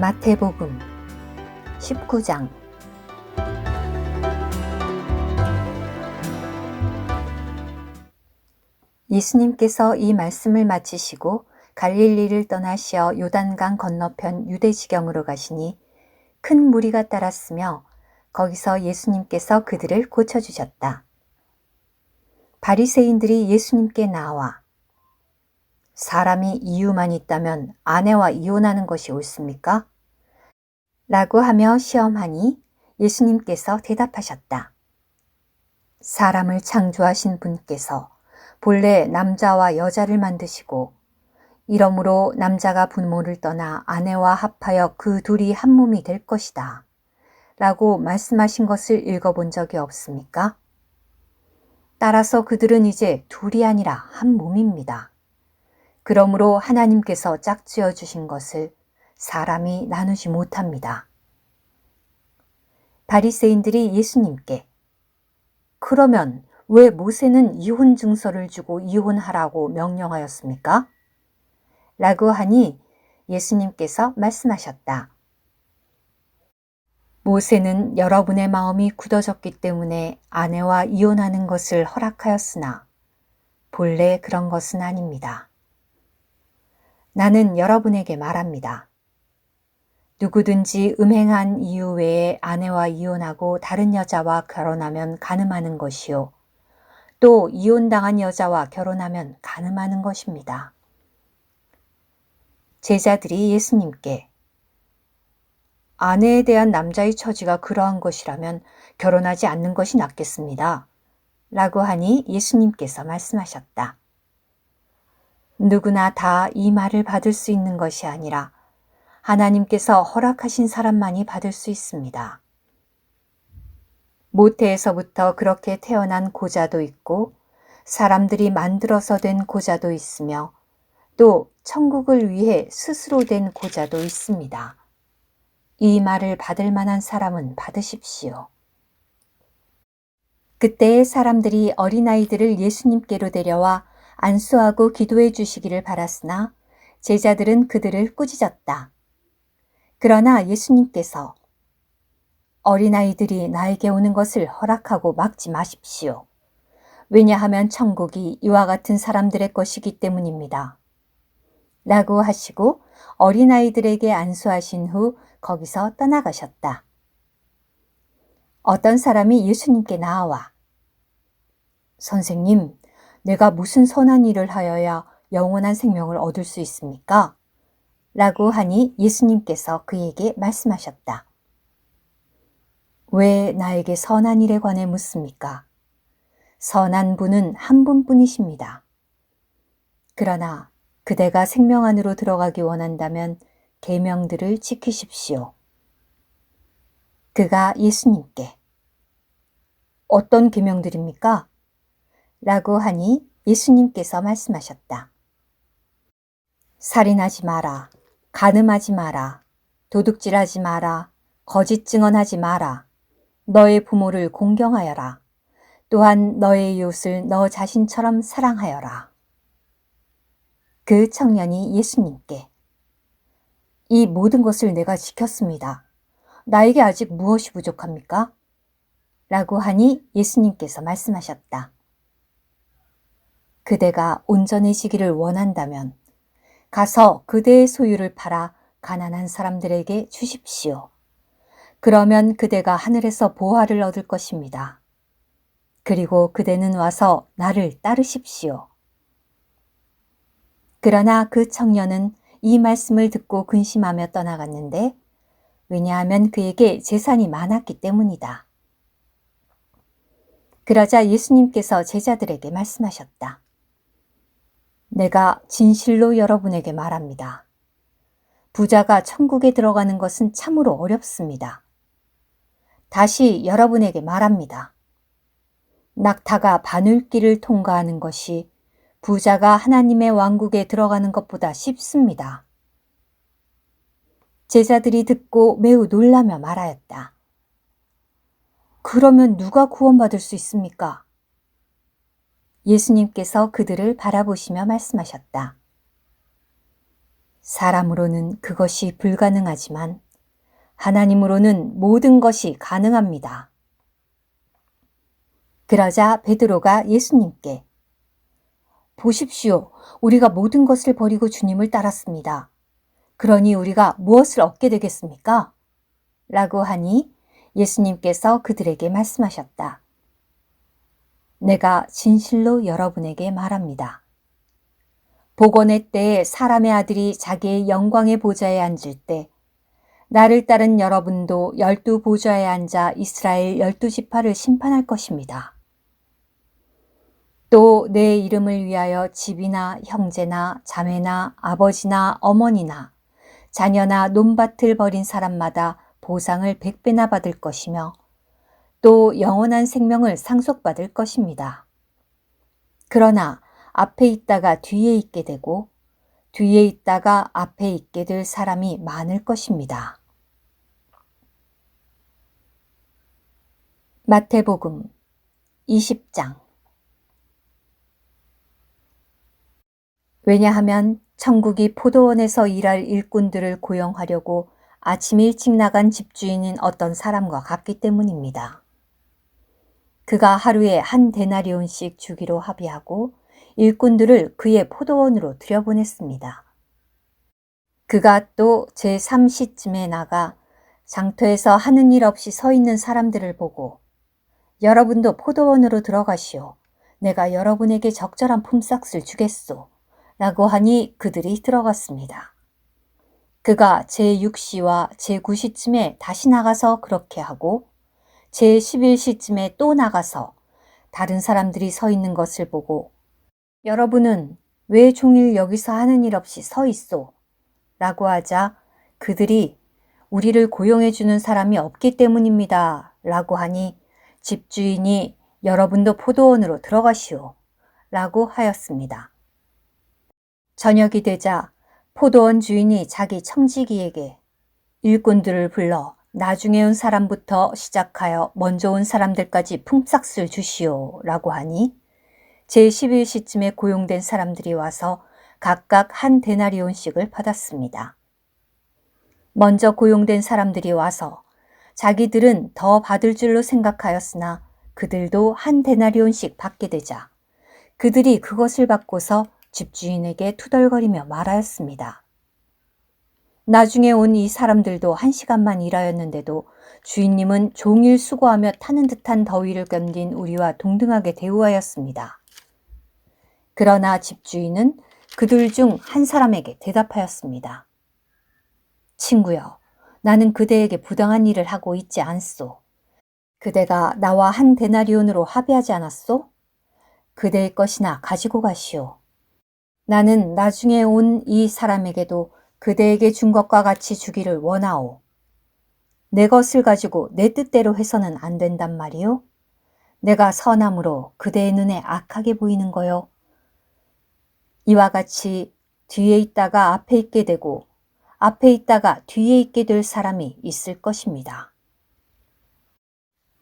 마태복음 19장. 예수님께서 이 말씀을 마치시고 갈릴리를 떠나시어 요단강 건너편 유대 지경으로 가시니 큰 무리가 따랐으며 거기서 예수님께서 그들을 고쳐주셨다. 바리새인들이 예수님께 나와 사람이 이유만 있다면 아내와 이혼하는 것이 옳습니까? 라고 하며 시험하니 예수님께서 대답하셨다. 사람을 창조하신 분께서 본래 남자와 여자를 만드시고 이러므로 남자가 부모를 떠나 아내와 합하여 그 둘이 한 몸이 될 것이다. 라고 말씀하신 것을 읽어본 적이 없습니까? 따라서 그들은 이제 둘이 아니라 한 몸입니다. 그러므로 하나님께서 짝지어 주신 것을 사람이 나누지 못합니다. 바리새인들이 예수님께 그러면 왜 모세는 이혼 증서를 주고 이혼하라고 명령하였습니까? 라고 하니 예수님께서 말씀하셨다. 모세는 여러분의 마음이 굳어졌기 때문에 아내와 이혼하는 것을 허락하였으나 본래 그런 것은 아닙니다. 나는 여러분에게 말합니다. 누구든지 음행한 이유 외에 아내와 이혼하고 다른 여자와 결혼하면 간음하는 것이요. 또 이혼당한 여자와 결혼하면 간음하는 것입니다. 제자들이 예수님께 아내에 대한 남자의 처지가 그러한 것이라면 결혼하지 않는 것이 낫겠습니다. 라고 하니 예수님께서 말씀하셨다. 누구나 다 이 말을 받을 수 있는 것이 아니라 하나님께서 허락하신 사람만이 받을 수 있습니다. 모태에서부터 그렇게 태어난 고자도 있고 사람들이 만들어서 된 고자도 있으며 또 천국을 위해 스스로 된 고자도 있습니다. 이 말을 받을 만한 사람은 받으십시오. 그때의 사람들이 어린아이들을 예수님께로 데려와 안수하고 기도해 주시기를 바랐으나 제자들은 그들을 꾸짖었다. 그러나 예수님께서 어린아이들이 나에게 오는 것을 허락하고 막지 마십시오. 왜냐하면 천국이 이와 같은 사람들의 것이기 때문입니다. 라고 하시고 어린아이들에게 안수하신 후 거기서 떠나가셨다. 어떤 사람이 예수님께 나와 선생님, 내가 무슨 선한 일을 하여야 영원한 생명을 얻을 수 있습니까? 라고 하니 예수님께서 그에게 말씀하셨다. 왜 나에게 선한 일에 관해 묻습니까? 선한 분은 한 분뿐이십니다. 그러나 그대가 생명 안으로 들어가기 원한다면 계명들을 지키십시오. 그가 예수님께 어떤 계명들입니까? 라고 하니 예수님께서 말씀하셨다. 살인하지 마라, 간음하지 마라, 도둑질하지 마라, 거짓 증언하지 마라, 너의 부모를 공경하여라, 또한 너의 이웃을 너 자신처럼 사랑하여라. 그 청년이 예수님께 이 모든 것을 내가 지켰습니다. 나에게 아직 무엇이 부족합니까? 라고 하니 예수님께서 말씀하셨다. 그대가 온전해지기를 원한다면 가서 그대의 소유를 팔아 가난한 사람들에게 주십시오. 그러면 그대가 하늘에서 보화를 얻을 것입니다. 그리고 그대는 와서 나를 따르십시오. 그러나 그 청년은 이 말씀을 듣고 근심하며 떠나갔는데 왜냐하면 그에게 재산이 많았기 때문이다. 그러자 예수님께서 제자들에게 말씀하셨다. 내가 진실로 여러분에게 말합니다. 부자가 천국에 들어가는 것은 참으로 어렵습니다. 다시 여러분에게 말합니다. 낙타가 바늘길을 통과하는 것이 부자가 하나님의 왕국에 들어가는 것보다 쉽습니다. 제자들이 듣고 매우 놀라며 말하였다. 그러면 누가 구원받을 수 있습니까? 예수님께서 그들을 바라보시며 말씀하셨다. 사람으로는 그것이 불가능하지만 하나님으로는 모든 것이 가능합니다. 그러자 베드로가 예수님께 보십시오. 우리가 모든 것을 버리고 주님을 따랐습니다. 그러니 우리가 무엇을 얻게 되겠습니까? 라고 하니 예수님께서 그들에게 말씀하셨다. 내가 진실로 여러분에게 말합니다. 복원의 때에 사람의 아들이 자기의 영광의 보좌에 앉을 때 나를 따른 여러분도 12 보좌에 앉아 이스라엘 12지파를 심판할 것입니다. 또 내 이름을 위하여 집이나 형제나 자매나 아버지나 어머니나 자녀나 논밭을 버린 사람마다 보상을 100배나 받을 것이며 또 영원한 생명을 상속받을 것입니다. 그러나 앞에 있다가 뒤에 있게 되고 뒤에 있다가 앞에 있게 될 사람이 많을 것입니다. 마태복음 20장. 왜냐하면 천국이 포도원에서 일할 일꾼들을 고용하려고 아침 일찍 나간 집주인인 어떤 사람과 같기 때문입니다. 그가 하루에 한 데나리온씩 주기로 합의하고 일꾼들을 그의 포도원으로 들여보냈습니다. 그가 또 제3시쯤에 나가 장터에서 하는 일 없이 서 있는 사람들을 보고 여러분도 포도원으로 들어가시오. 내가 여러분에게 적절한 품삯을 주겠소. 라고 하니 그들이 들어갔습니다. 그가 제6시와 제9시쯤에 다시 나가서 그렇게 하고 제11시쯤에 또 나가서 다른 사람들이 서 있는 것을 보고 여러분은 왜 종일 여기서 하는 일 없이 서 있소? 라고 하자 그들이 우리를 고용해 주는 사람이 없기 때문입니다. 라고 하니 집주인이 여러분도 포도원으로 들어가시오. 라고 하였습니다. 저녁이 되자 포도원 주인이 자기 청지기에게 일꾼들을 불러 나중에 온 사람부터 시작하여 먼저 온 사람들까지 품삯을 주시오. 라고 하니 제11시쯤에 고용된 사람들이 와서 각각 한 데나리온씩을 받았습니다. 먼저 고용된 사람들이 와서 자기들은 더 받을 줄로 생각하였으나 그들도 한 데나리온씩 받게 되자 그들이 그것을 받고서 집주인에게 투덜거리며 말하였습니다. 나중에 온 이 사람들도 1시간만 일하였는데도 주인님은 종일 수고하며 타는 듯한 더위를 견딘 우리와 동등하게 대우하였습니다. 그러나 집주인은 그들 중 한 사람에게 대답하였습니다. 친구여, 나는 그대에게 부당한 일을 하고 있지 않소. 그대가 나와 한 데나리온으로 합의하지 않았소? 그대의 것이나 가지고 가시오. 나는 나중에 온 이 사람에게도 그대에게 준 것과 같이 주기를 원하오. 내 것을 가지고 내 뜻대로 해서는 안 된단 말이오. 내가 선함으로 그대의 눈에 악하게 보이는 거요. 이와 같이 뒤에 있다가 앞에 있게 되고 앞에 있다가 뒤에 있게 될 사람이 있을 것입니다.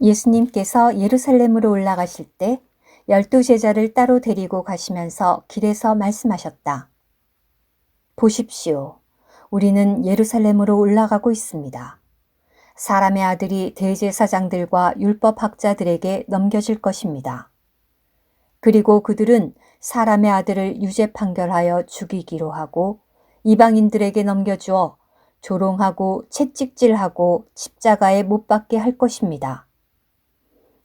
예수님께서 예루살렘으로 올라가실 때 12 제자를 따로 데리고 가시면서 길에서 말씀하셨다. 보십시오. 우리는 예루살렘으로 올라가고 있습니다. 사람의 아들이 대제사장들과 율법학자들에게 넘겨질 것입니다. 그리고 그들은 사람의 아들을 유죄 판결하여 죽이기로 하고 이방인들에게 넘겨주어 조롱하고 채찍질하고 십자가에 못 박게 할 것입니다.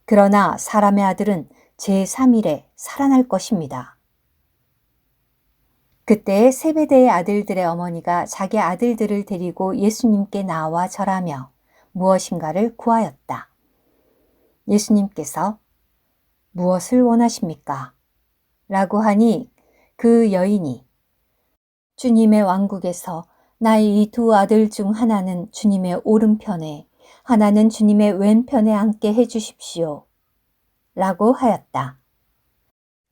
그러나 사람의 아들은 제3일에 살아날 것입니다. 그때 세베대의 아들들의 어머니가 자기 아들들을 데리고 예수님께 나와 절하며 무엇인가를 구하였다. 예수님께서 무엇을 원하십니까? 라고 하니 그 여인이 주님의 왕국에서 나의 이 두 아들 중 하나는 주님의 오른편에 하나는 주님의 왼편에 앉게 해주십시오. 라고 하였다.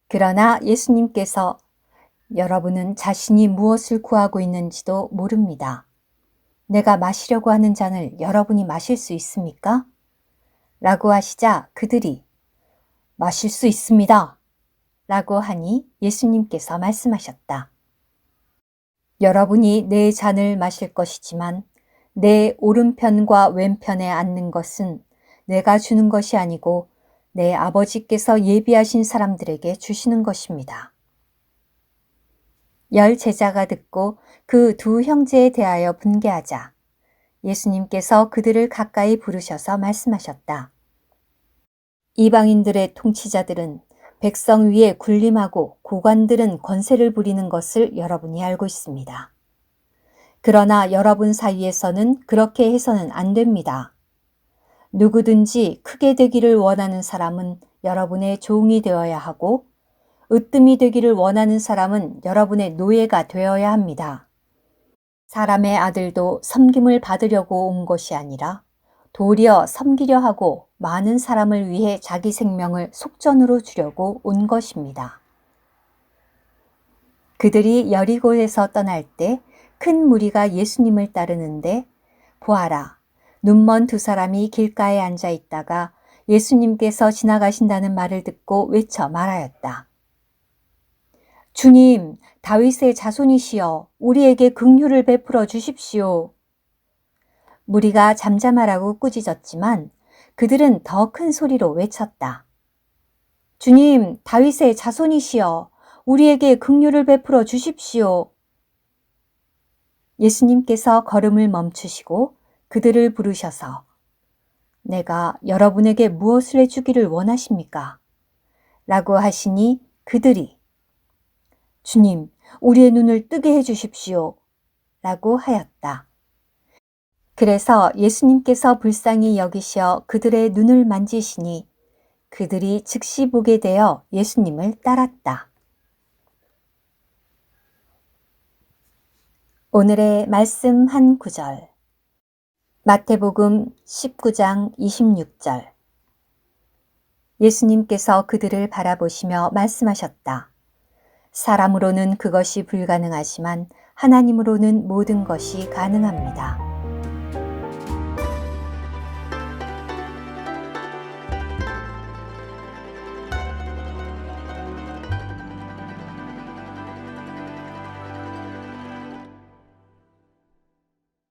그러나 예수님께서 여러분은 자신이 무엇을 구하고 있는지도 모릅니다. 내가 마시려고 하는 잔을 여러분이 마실 수 있습니까? 라고 하시자 그들이 마실 수 있습니다. 라고 하니 예수님께서 말씀하셨다. 여러분이 내 잔을 마실 것이지만 내 오른편과 왼편에 앉는 것은 내가 주는 것이 아니고 내 아버지께서 예비하신 사람들에게 주시는 것입니다. 10 제자가 듣고 그 두 형제에 대하여 분개하자 예수님께서 그들을 가까이 부르셔서 말씀하셨다. 이방인들의 통치자들은 백성 위에 군림하고 고관들은 권세를 부리는 것을 여러분이 알고 있습니다. 그러나 여러분 사이에서는 그렇게 해서는 안 됩니다. 누구든지 크게 되기를 원하는 사람은 여러분의 종이 되어야 하고 으뜸이 되기를 원하는 사람은 여러분의 노예가 되어야 합니다. 사람의 아들도 섬김을 받으려고 온 것이 아니라 도리어 섬기려 하고 많은 사람을 위해 자기 생명을 속전으로 주려고 온 것입니다. 그들이 여리고에서 떠날 때 큰 무리가 예수님을 따르는데 보아라, 눈먼 두 사람이 길가에 앉아 있다가 예수님께서 지나가신다는 말을 듣고 외쳐 말하였다. 주님, 다윗의 자손이시여, 우리에게 긍휼을 베풀어 주십시오. 무리가 잠잠하라고 꾸짖었지만 그들은 더 큰 소리로 외쳤다. 주님, 다윗의 자손이시여, 우리에게 긍휼을 베풀어 주십시오. 예수님께서 걸음을 멈추시고 그들을 부르셔서 내가 여러분에게 무엇을 해주기를 원하십니까? 라고 하시니 그들이 주님, 우리의 눈을 뜨게 해주십시오. 라고 하였다. 그래서 예수님께서 불쌍히 여기셔 그들의 눈을 만지시니 그들이 즉시 보게 되어 예수님을 따랐다. 오늘의 말씀 한 구절. 마태복음 19장 26절. 예수님께서 그들을 바라보시며 말씀하셨다. 사람으로는 그것이 불가능하지만 하나님으로는 모든 것이 가능합니다.